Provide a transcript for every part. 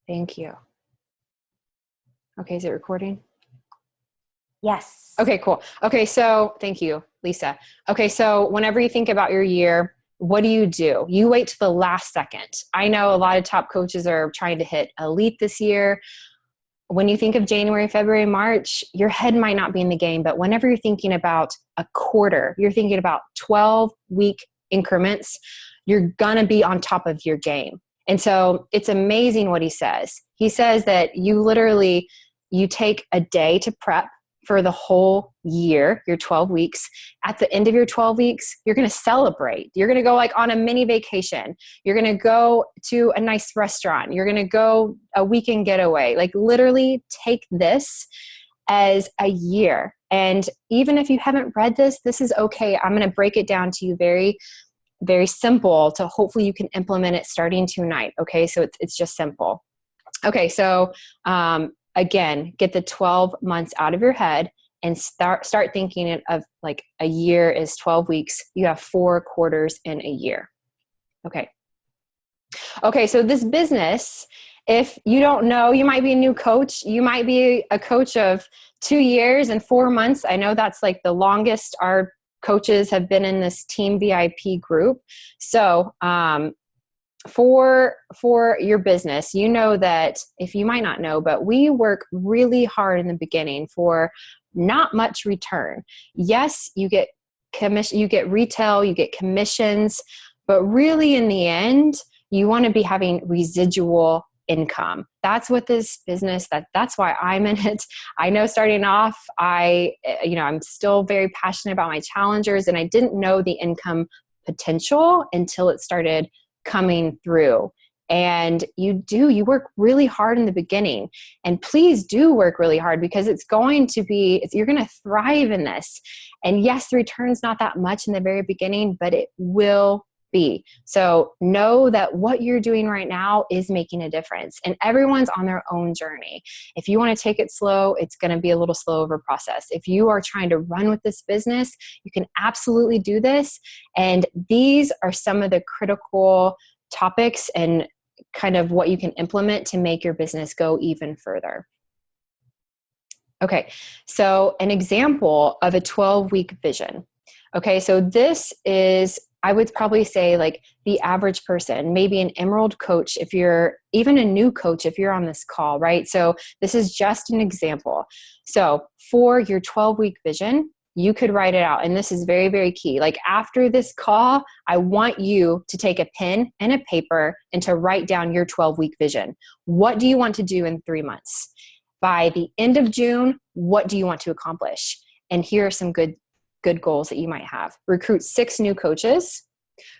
Thank you. Okay, is it recording? Yes. Okay, cool. Okay, so thank you, Lisa. Okay, so whenever you think about your year, what do? You wait to the last second. I know a lot of top coaches are trying to hit elite this year. When you think of January, February, March, your head might not be in the game, but whenever you're thinking about a quarter, you're thinking about 12-week increments, you're gonna be on top of your game. And so it's amazing what he says. He says that you take a day to prep for the whole year, your 12 weeks. At the end of your 12 weeks, you're going to celebrate. You're going to go like on a mini vacation. You're going to go to a nice restaurant. You're going to go a weekend getaway. Like literally take this as a year. And even if you haven't read this, this is okay. I'm going to break it down to you very, very simple to hopefully you can implement it starting tonight. Okay. So it's just simple. Okay. So, again, get the 12 months out of your head and start thinking of like a year is 12 weeks. You have 4 quarters in a year. Okay. Okay. So this business, if you don't know, you might be a new coach. You might be a coach of 2 years and 4 months. I know that's like the longest our coaches have been in this team VIP group. So, for your business, you know that if you might not know, but we work really hard in the beginning for not much return. Yes, you get commission, you get retail, you get commissions, but really in the end, you want to be having residual income. That's what this business, that's why I'm in it. I know starting off, I'm still very passionate about my challengers, and I didn't know the income potential until it started coming through. And you work really hard in the beginning, and please do work really hard because you're going to thrive in this. And yes, the return's not that much in the very beginning, but it will be. So know that what you're doing right now is making a difference, and everyone's on their own journey. If you want to take it slow, it's going to be a little slow of a process. If you are trying to run with this business, you can absolutely do this. And these are some of the critical topics and kind of what you can implement to make your business go even further. Okay, so an example of a 12-week vision. Okay, so this is, I would probably say like the average person, maybe an emerald coach, if you're even a new coach, if you're on this call, right? So this is just an example. So for your 12-week vision, you could write it out. And this is very, very key. Like after this call, I want you to take a pen and a paper and to write down your 12-week vision. What do you want to do in 3 months? By the end of June, what do you want to accomplish? And here are some good goals that you might have. Recruit 6 new coaches,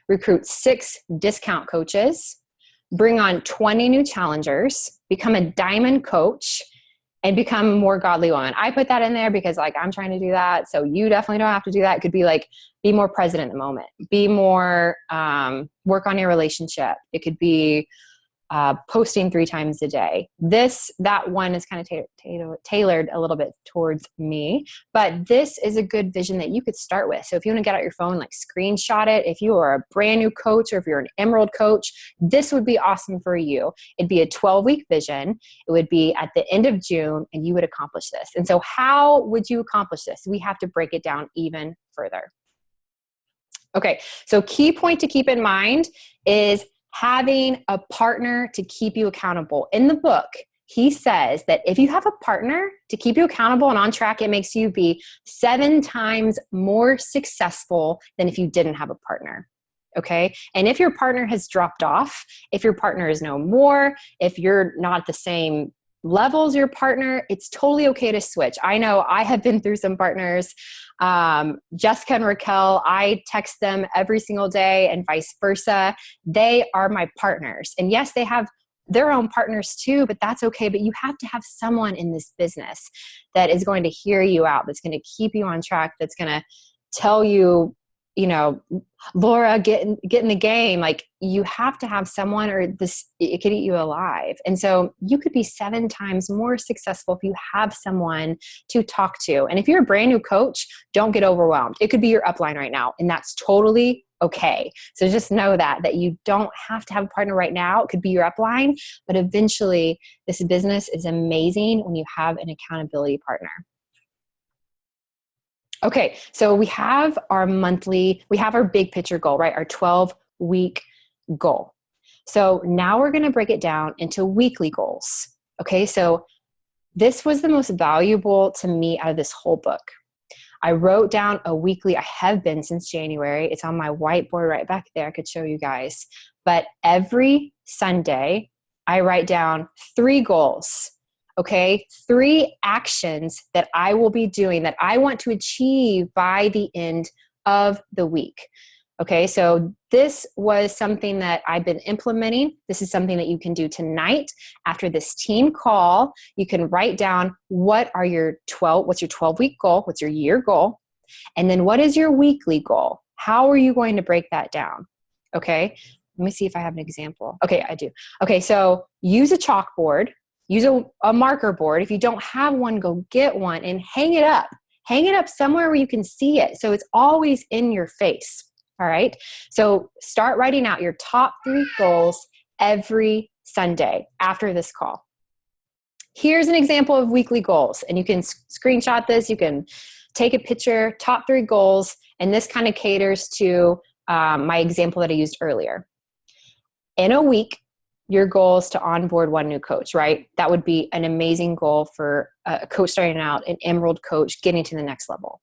recruit 6 discount coaches, bring on 20 new challengers, become a diamond coach, and become a more godly woman. I put that in there because like I'm trying to do that. So you definitely don't have to do that. It could be like, be more present in the moment, be more, work on your relationship. It could be posting 3 times a day. That one is kind of tailored a little bit towards me, but this is a good vision that you could start with. So if you want to get out your phone, like screenshot it. If you are a brand new coach or if you're an emerald coach, this would be awesome for you. It'd be a 12-week vision. It would be at the end of June and you would accomplish this. And so how would you accomplish this? We have to break it down even further. Okay, so key point to keep in mind is having a partner to keep you accountable. In the book, he says that if you have a partner to keep you accountable and on track, it makes you be 7 times more successful than if you didn't have a partner. Okay. And if your partner has dropped off, if your partner is no more, if you're not at the same level as your partner, it's totally okay to switch. I know I have been through some partners. Jessica and Raquel, I text them every single day and vice versa. They are my partners. And yes, they have their own partners too, but that's okay. But you have to have someone in this business that is going to hear you out, that's going to keep you on track, that's going to tell you, Laura, get in the game. Like you have to have someone or it could eat you alive. And so you could be 7 times more successful if you have someone to talk to. And if you're a brand new coach, don't get overwhelmed. It could be your upline right now, and that's totally okay. So just know that you don't have to have a partner right now. It could be your upline, but eventually this business is amazing when you have an accountability partner. Okay, so we have our big picture goal, right? Our 12-week goal. So now we're going to break it down into weekly goals. Okay, so this was the most valuable to me out of this whole book. I wrote down I have been since January. It's on my whiteboard right back there. I could show you guys. But every Sunday, I write down 3 goals. Okay, 3 actions that I will be doing that I want to achieve by the end of the week. Okay, so this was something that I've been implementing. This is something that you can do tonight after this team call. You can write down what's your 12-week goal, what's your year goal, and then what is your weekly goal? How are you going to break that down? Okay, let me see if I have an example. Okay, I do. Okay, so use a chalkboard, use a marker board. If you don't have one, go get one and hang it up. Hang it up somewhere where you can see it so it's always in your face. All right. So start writing out your top 3 goals every Sunday after this call. Here's an example of weekly goals, and you can screenshot this. You can take a picture, top 3 goals, and this kind of caters to my example that I used earlier. In a week, your goal is to onboard 1 new coach, right? That would be an amazing goal for a coach starting out, an emerald coach getting to the next level.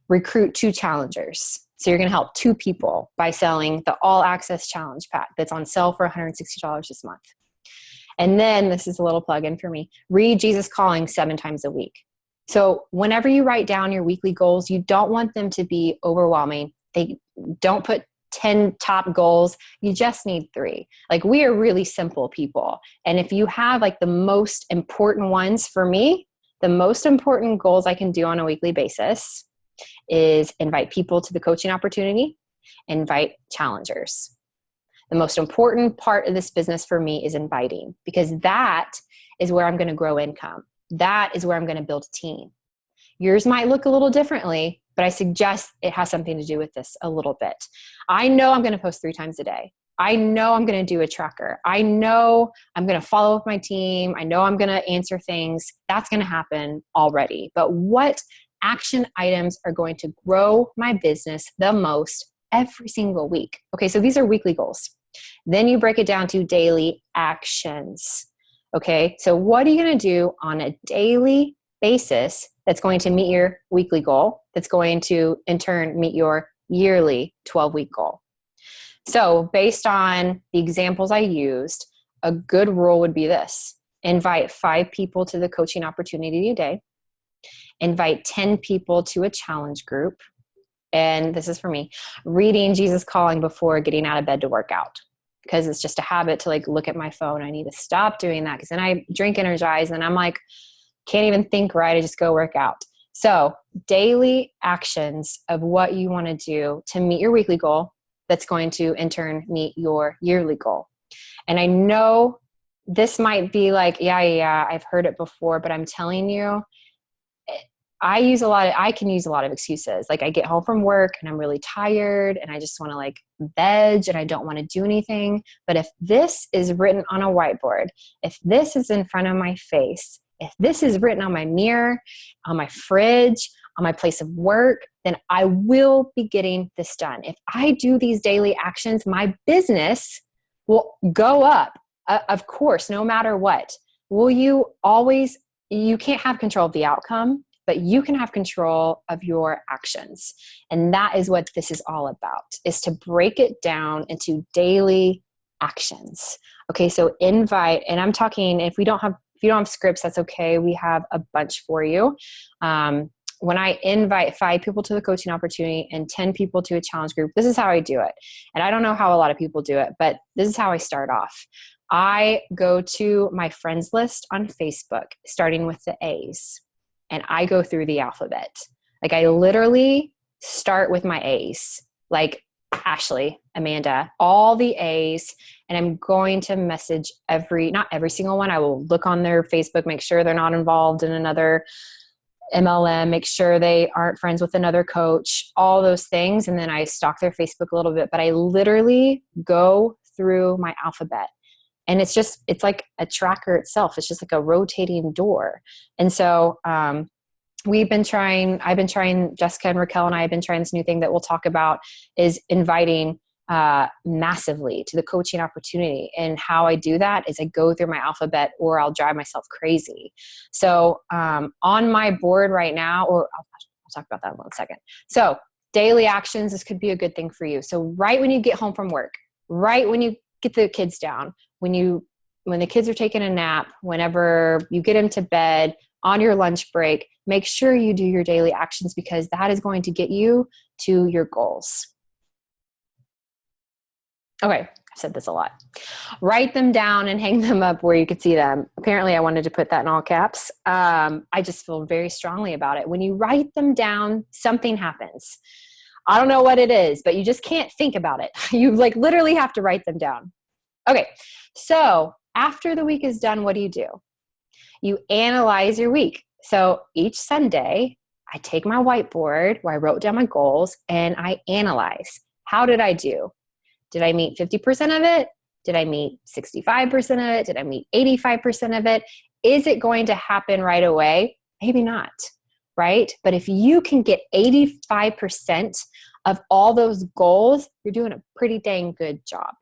Recruit 2 challengers. So you're going to help 2 people by selling the All Access Challenge Pack that's on sale for $160 this month. And then, this is a little plug-in for me, read Jesus Calling 7 times a week. So whenever you write down your weekly goals, you don't want them to be overwhelming. Don't put 10 top goals. You just need 3. Like, we are really simple people. And if you have like the most important ones, for me, the most important goals I can do on a weekly basis is invite people to the coaching opportunity, invite challengers. The most important part of this business for me is inviting, because that is where I'm going to grow income. That is where I'm going to build a team. Yours might look a little differently, but I suggest it has something to do with this a little bit. I know I'm going to post 3 times a day. I know I'm going to do a tracker. I know I'm going to follow up with my team. I know I'm going to answer things. That's going to happen already. But what action items are going to grow my business the most every single week? Okay, so these are weekly goals. Then you break it down to daily actions. Okay, so what are you going to do on a daily basis that's going to meet your weekly goal, that's going to in turn meet your yearly 12-week goal? So based on the examples I used, a good rule would be this: invite 5 people to the coaching opportunity a day. Invite 10 people to a challenge group. And this is for me, reading Jesus Calling before getting out of bed to work out, because it's just a habit to like look at my phone. I need to stop doing that, because then I drink Energize and I'm like, can't even think right. I just go work out. So daily actions of what you want to do to meet your weekly goal, that's going to in turn meet your yearly goal. And I know this might be like, yeah, I've heard it before, but I'm telling you, I can use a lot of excuses. Like, I get home from work and I'm really tired and I just want to like veg and I don't want to do anything. But if this is written on a whiteboard, if this is in front of my face, if this is written on my mirror, on my fridge, on my place of work, then I will be getting this done. If I do these daily actions, my business will go up, of course, no matter what. You can't have control of the outcome, but you can have control of your actions. And that is what this is all about, is to break it down into daily actions. Okay, so invite, and I'm talking, if you don't have scripts, that's okay. We have a bunch for you. When I invite 5 people to the coaching opportunity and 10 people to a challenge group, this is how I do it. And I don't know how a lot of people do it, but this is how I start off. I go to my friends list on Facebook, starting with the A's, and I go through the alphabet. Like, I literally start with my A's, like Ashley, Amanda, all the A's, and I'm going to message not every single one. I will look on their Facebook, make sure they're not involved in another MLM, make sure they aren't friends with another coach, all those things. And then I stalk their Facebook a little bit, but I literally go through my alphabet. And it's like a tracker itself. It's just like a rotating door. And so Jessica and Raquel and I have been trying this new thing that we'll talk about, is inviting massively to the coaching opportunity. And how I do that is I go through my alphabet, or I'll drive myself crazy. So on my board right now, or I'll talk about that in 1 second. So daily actions, this could be a good thing for you. So right when you get home from work, right when you get the kids down, when the kids are taking a nap, whenever you get them to bed, on your lunch break, make sure you do your daily actions, because that is going to get you to your goals. Okay, I've said this a lot. Write them down and hang them up where you could see them. Apparently, I wanted to put that in all caps. I just feel very strongly about it. When you write them down, something happens. I don't know what it is, but you just can't think about it. You literally have to write them down. Okay, so after the week is done, what do? You analyze your week. So each Sunday, I take my whiteboard where I wrote down my goals and I analyze. How did I do? Did I meet 50% of it? Did I meet 65% of it? Did I meet 85% of it? Is it going to happen right away? Maybe not, right? But if you can get 85% of all those goals, you're doing a pretty dang good job.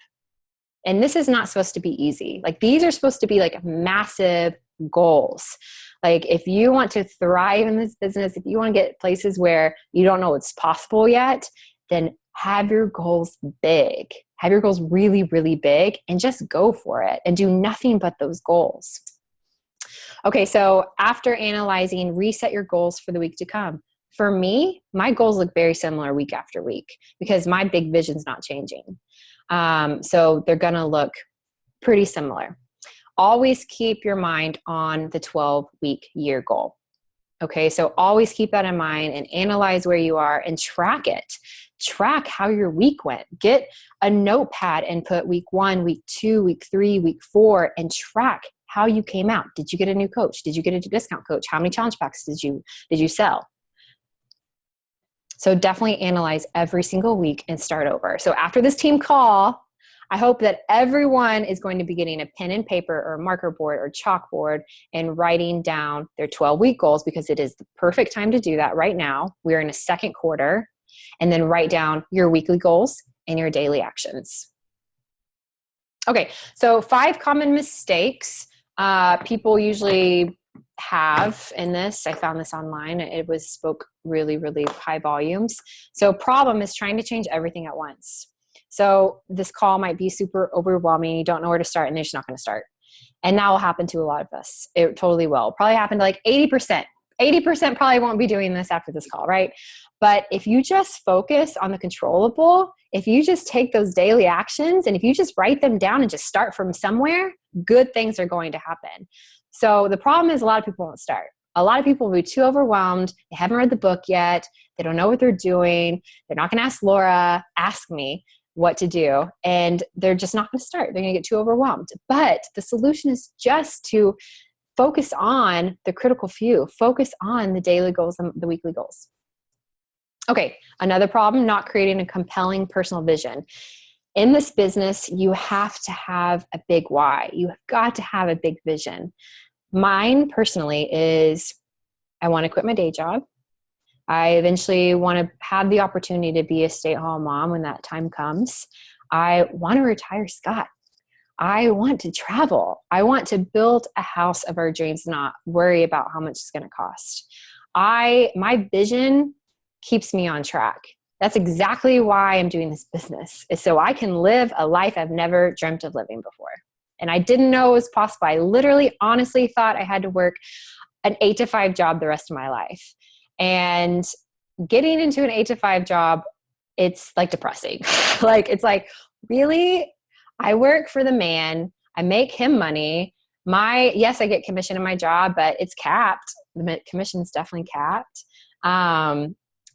And this is not supposed to be easy. These are supposed to be massive goals. If you want to thrive in this business, if you want to get places where you don't know what's possible yet, then have your goals big. Have your goals really, really big, and just go for it and do nothing but those goals. Okay, so after analyzing, reset your goals for the week to come. For me, my goals look very similar week after week because my big vision's not changing. So they're going to look pretty similar. Always keep your mind on the 12-week year goal. Okay, so always keep that in mind and analyze where you are and track it. Track how your week went. Get a notepad and put week 1, week 2, week 3, week 4, and track how you came out. Did you get a new coach? Did you get a discount coach? How many challenge packs did you sell? So definitely analyze every single week and start over. So after this team call, I hope that everyone is going to be getting a pen and paper or a marker board or chalkboard and writing down their 12-week goals, because it is the perfect time to do that right now. We're in a second quarter. And then write down your weekly goals and your daily actions. Okay, so 5 common mistakes people usually have in this. I found this online. It spoke really, really high volumes. So problem is trying to change everything at once. So this call might be super overwhelming. You don't know where to start, and you're just not going to start. And that will happen to a lot of us. It totally will. Probably happen to 80%. 80% probably won't be doing this after this call, right? But if you just focus on the controllable, if you just take those daily actions and if you just write them down and just start from somewhere, good things are going to happen. So the problem is a lot of people won't start. A lot of people will be too overwhelmed. They haven't read the book yet. They don't know what they're doing. They're not going to ask Laura, ask me what to do. And they're just not going to start. They're going to get too overwhelmed. But the solution is just to focus on the critical few. Focus on the daily goals and the weekly goals. Okay, another problem, not creating a compelling personal vision. In this business, you have to have a big why. You have got to have a big vision. Mine personally is I want to quit my day job. I eventually want to have the opportunity to be a stay-at-home mom when that time comes. I want to retire Scott. I want to travel. I want to build a house of our dreams, not worry about how much it's going to cost. My vision keeps me on track. That's exactly why I'm doing this business, is so I can live a life I've never dreamt of living before. And I didn't know it was possible. I literally, honestly thought I had to work an 8-to-5 job the rest of my life. And getting into an 8-to-5 job, it's depressing. It's really? I work for the man. I make him money. Yes, I get commission in my job, but it's capped. The commission's definitely capped.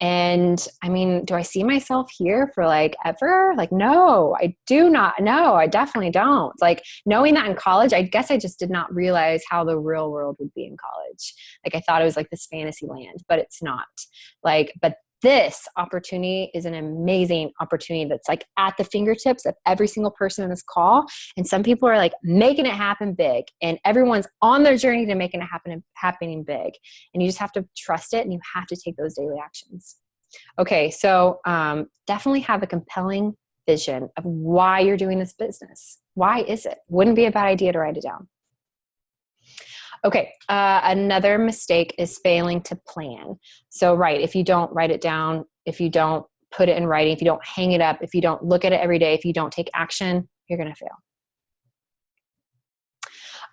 And I mean, do I see myself here for like ever? Like, no, I do not. No, I definitely don't. Like, knowing that in college, I guess I just did not realize how the real world would be in college. Like, I thought it was like this fantasy land, but it's not. Like, but this opportunity is an amazing opportunity that's like at the fingertips of every single person in this call. And some people are like making it happen big, and everyone's on their journey to making it happening big. And you just have to trust it, and you have to take those daily actions. Okay, so definitely have a compelling vision of why you're doing this business. Why is it? Wouldn't be a bad idea to write it down. Okay, another mistake is failing to plan. So, right, if you don't write it down, if you don't put it in writing, if you don't hang it up, if you don't look at it every day, if you don't take action, you're going to fail.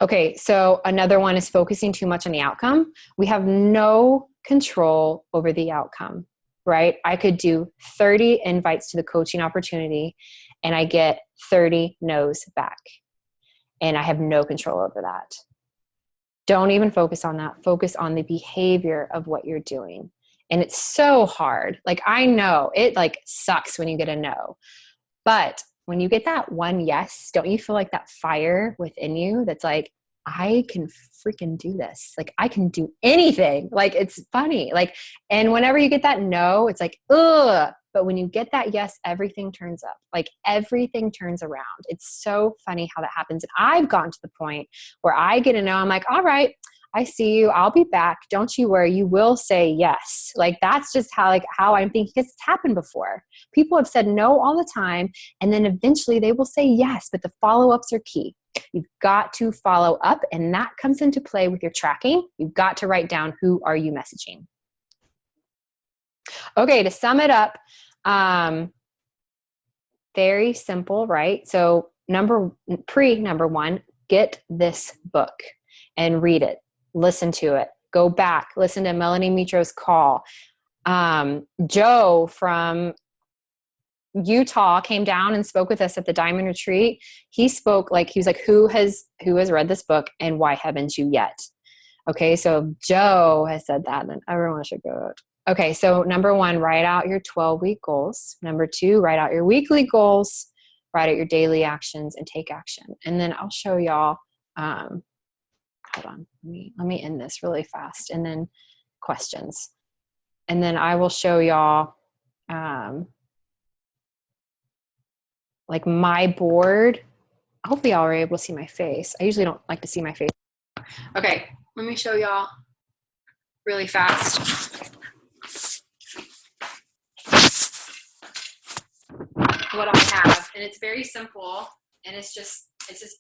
Okay, so another one is focusing too much on the outcome. We have no control over the outcome, right? I could do 30 invites to the coaching opportunity and I get 30 no's back. And I have no control over that. Don't even focus on that. Focus on the behavior of what you're doing. And it's so hard. Like, I know it like sucks when you get a no, but when you get that one yes, don't you feel like that fire within you that's like, I can freaking do this. Like, I can do anything. Like, it's funny. Like, and whenever you get that no, it's like, ugh. But when you get that yes, everything turns up. Like, everything turns around. It's so funny how that happens. And I've gotten to the point where I get a no. I'm like, all right, I see you. I'll be back. Don't you worry. You will say yes. Like, that's just how I'm thinking, because it's happened before. People have said no all the time, and then eventually they will say yes, but the follow-ups are key. You've got to follow up, and that comes into play with your tracking. You've got to write down, who are you messaging? Okay, to sum it up, very simple, right? So number one, get this book and read it. Listen to it. Go back. Listen to Melanie Mitro's call. Joe from Utah came down and spoke with us at the Diamond Retreat. He spoke like, he was like, who has read this book and why haven't you yet? Okay, so Joe has said that, then everyone should go. Okay, so number one, write out your 12-week goals. Number two, write out your weekly goals, write out your daily actions, and take action. And then I'll show y'all, hold on, let me end this really fast, and then questions. And then I will show y'all like my board. Hopefully y'all are able to see my face. I usually don't like to see my face. Okay, let me show y'all really fast what I have. And it's very simple, and it's this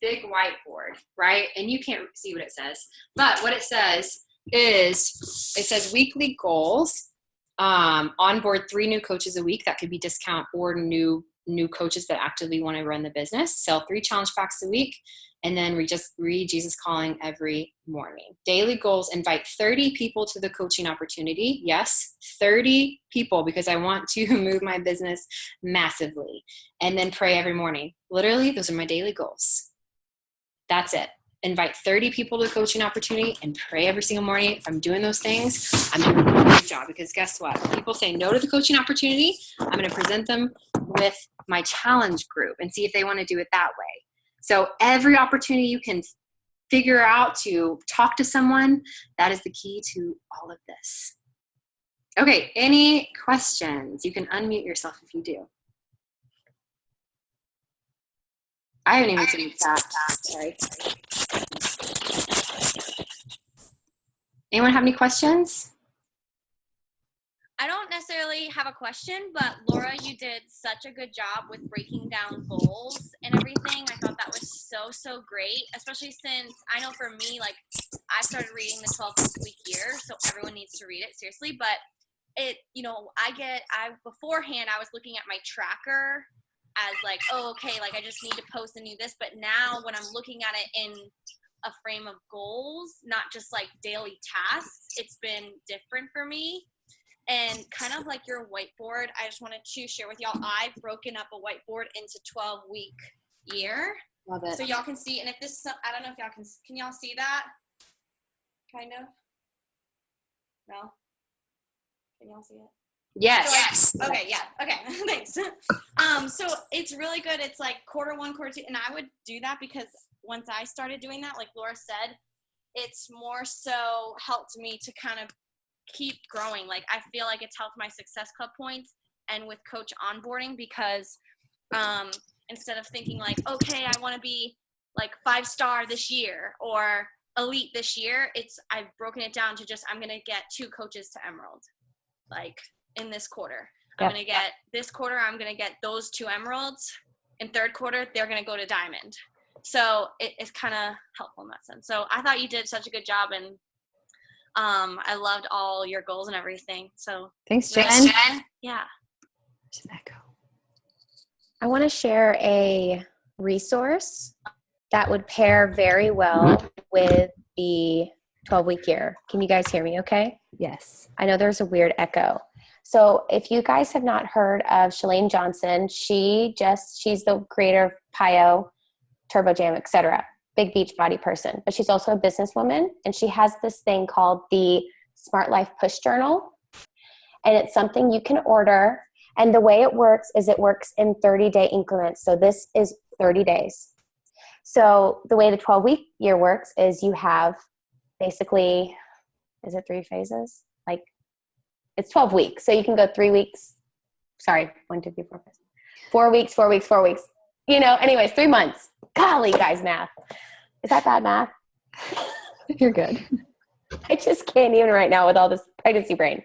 big whiteboard, right? And you can't see what it says, but what it says is, it says weekly goals, onboard 3 new coaches a week. That could be discount or new coaches that actively want to run the business. Sell 3 challenge packs a week, and then read Jesus Calling every morning. Daily goals, invite 30 people to the coaching opportunity. Yes, 30 people, because I want to move my business massively. And then pray every morning. Literally, those are my daily goals. That's it. Invite 30 people to the coaching opportunity and pray every single morning. If I'm doing those things, I'm doing a great job, because guess what? If people say no to the coaching opportunity, I'm going to present them with my challenge group and see if they want to do it that way. So every opportunity you can figure out to talk to someone, that is the key to all of this. Okay, any questions? You can unmute yourself if you do. I haven't even seen that. Sorry. Anyone have any questions? I don't necessarily have a question, but Laura, you did such a good job with breaking down goals and everything. I thought that was so great, especially since I know for me, like, I started reading the 12-week year, so everyone needs to read it seriously. But it, beforehand, I was looking at my tracker as like, oh, okay, like I just need to post and do this. But now when I'm looking at it in a frame of goals, not just like daily tasks, it's been different for me. And kind of like your whiteboard, I just wanted to share with y'all, I've broken up a whiteboard into 12-week year. Love it. So y'all can see, and if this, I don't know if y'all can y'all see that? Kind of? No? Can y'all see it? Yes. Okay, yeah. Okay, thanks. So it's really good. It's like quarter one, quarter two, and I would do that because once I started doing that, like Laura said, it's more so helped me to kind of keep growing. Like I feel like it's helped my Success Club points and with coach onboarding because instead of thinking like, okay, I want to be like 5-star this year or elite this year, I've broken it down to just I'm gonna get 2 coaches to Emerald, like in this quarter. I'm gonna get this quarter. I'm gonna get those 2 emeralds. In third quarter, they're gonna go to diamond. So it's kind of helpful in that sense. So I thought you did such a good job, and I loved all your goals and everything. So Thanks, Jen. Yeah. There's an echo. I want to share a resource that would pair very well with the 12-week year. Can you guys hear me okay? Yes. I know there's a weird echo. So if you guys have not heard of Shalane Johnson, she's the creator of PIO, Turbo Jam, etc. Big beach body person. But she's also a businesswoman, and she has this thing called the Smart Life Push Journal. And it's something you can order. And the way it works is it works in 30-day increments. So this is 30 days. So the way the 12-week year works is you have basically, is it 3 phases? Like it's 12 weeks. So you can go 3 weeks. Sorry, 1, 2, 3, 4, 5. 4 weeks, 4 weeks, 4 weeks. Anyways, 3 months. Golly, guys, math. Is that bad math? You're good. I just can't even right now with all this pregnancy brain.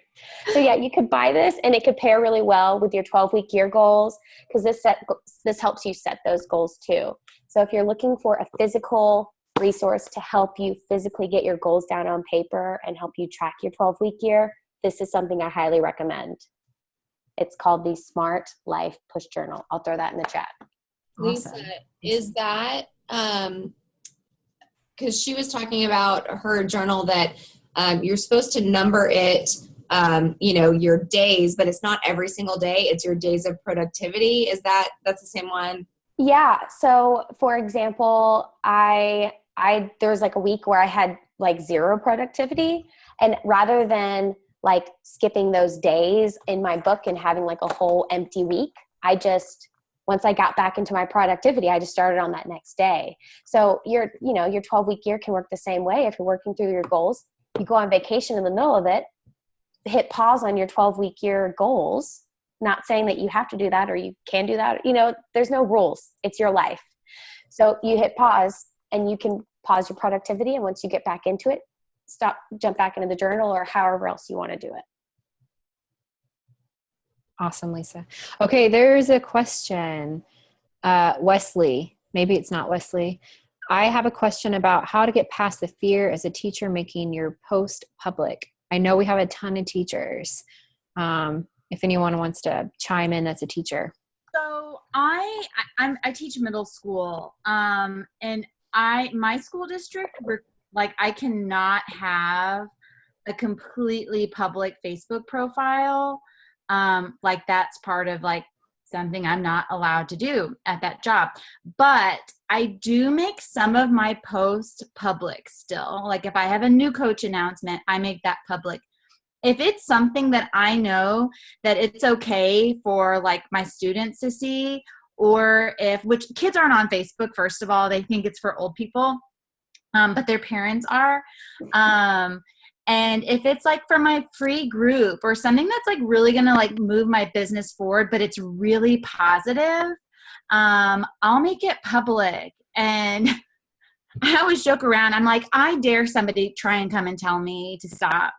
So yeah, you could buy this and it could pair really well with your 12-week year goals because this helps you set those goals too. So if you're looking for a physical resource to help you physically get your goals down on paper and help you track your 12-week year, this is something I highly recommend. It's called the Smart Life Push Journal. I'll throw that in the chat. Lisa, is that because she was talking about her journal that you're supposed to number it, your days, but it's not every single day. It's your days of productivity. That's the same one? Yeah. So for example, there was like a week where I had like 0 productivity, and rather than like skipping those days in my book and having like a whole empty week, once I got back into my productivity, I just started on that next day. So your 12-week year can work the same way. If you're working through your goals, you go on vacation in the middle of it, hit pause on your 12-week year goals, not saying that you have to do that or you can do that. There's no rules. It's your life. So you hit pause and you can pause your productivity. And once you get back into it, jump back into the journal or however else you want to do it. Awesome, Lisa. Okay, there's a question. Wesley, maybe it's not Wesley. I have a question about how to get past the fear as a teacher making your post public. I know we have a ton of teachers. If anyone wants to chime in, that's a teacher. So I teach middle school, and my school district, I cannot have a completely public Facebook profile. That's part of something I'm not allowed to do at that job. But I do make some of my posts public still. Like if I have a new coach announcement, I make that public. If it's something that I know that it's okay for my students to see, which kids aren't on Facebook, first of all, they think it's for old people, but their parents are. And if it's for my free group or something that's really going to move my business forward, but it's really positive, I'll make it public. And I always joke around. I'm like, I dare somebody try and come and tell me to stop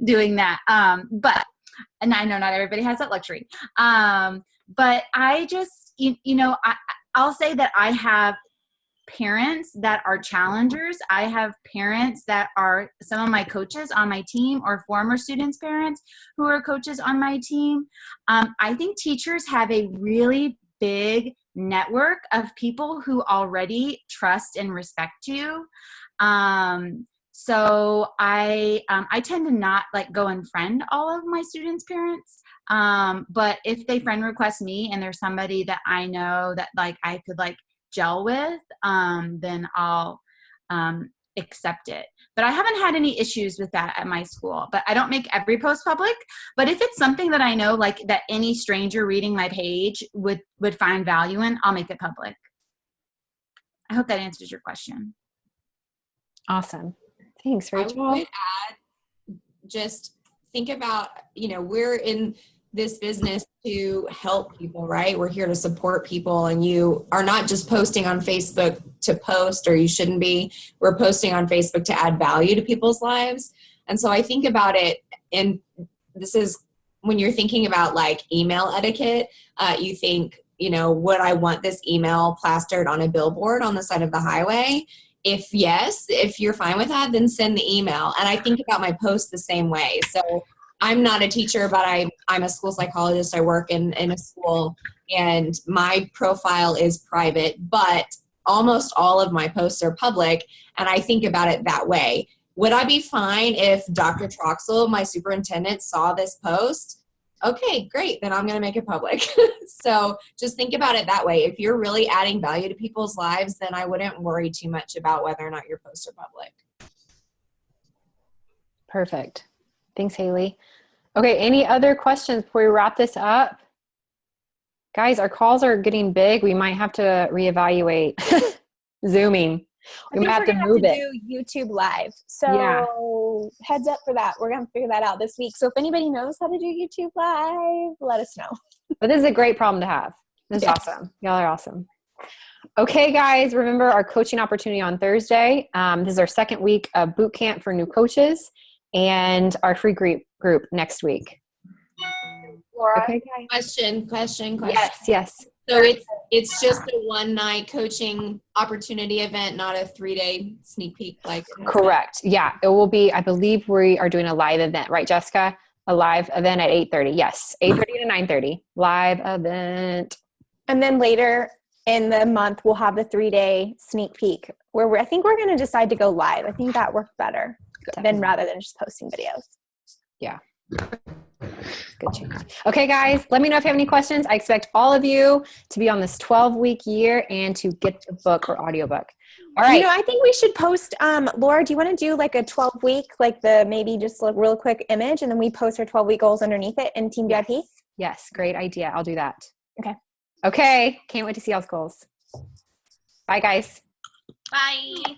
doing that. And I know not everybody has that luxury. But I just, I'll say that I have parents that are challengers. I have parents that are some of my coaches on my team or former students' parents who are coaches on my team. I think teachers have a really big network of people who already trust and respect you. So I tend to not go and friend all of my students' parents. But if they friend request me and there's somebody that I know that I could gel with, then I'll accept it. But I haven't had any issues with that at my school. But I don't make every post public. But if it's something that I know, like that any stranger reading my page would find value in, I'll make it public. I hope that answers your question. Awesome. Thanks, Rachel. I would add, just think about, we're in this business to help people, right? We're here to support people, and you are not just posting on Facebook to post, or you shouldn't be. We're posting on Facebook to add value to people's lives. And so I think about it, and this is when you're thinking about like email etiquette, you think, would I want this email plastered on a billboard on the side of the highway? If yes, if you're fine with that, then send the email. And I think about my post the same way. So I'm not a teacher, but I'm a school psychologist. I work in a school, and my profile is private, but almost all of my posts are public. And I think about it that way. Would I be fine if Dr. Troxel, my superintendent, saw this post? Okay, great. Then I'm going to make it public. So just think about it that way. If you're really adding value to people's lives, then I wouldn't worry too much about whether or not your posts are public. Perfect. Thanks, Haley. Okay, any other questions before we wrap this up? Guys, our calls are getting big. We might have to reevaluate Zooming. We might have to move it. Do YouTube Live. So heads up for that. We're going to figure that out this week. So if anybody knows how to do YouTube Live, let us know. But this is a great problem to have. This is awesome. Y'all are awesome. Okay, guys, remember our coaching opportunity on Thursday. This is our second week of boot camp for new coaches, and our free group next week. Laura? Okay, guys. Question. Yes. So it's just a one night coaching opportunity event, not a 3-day sneak peek. Correct. Yeah, it will be. I believe we are doing a live event, right, Jessica? A live event at 8:30. Yes, 8:30 to 9:30. Live event. And then later in the month, we'll have the 3-day sneak peek where I think we're going to decide to go live. I think that worked better than rather than just posting videos. Yeah. Good change. Okay, guys, let me know if you have any questions. I expect all of you to be on this 12-week year and to get the book or audiobook. All right. I think we should post, Laura, do you want to do like a 12-week, like maybe just a real quick image, and then we post our 12-week goals underneath it in Team VIP? Yes, great idea. I'll do that. Okay. Can't wait to see y'all's goals. Bye, guys. Bye.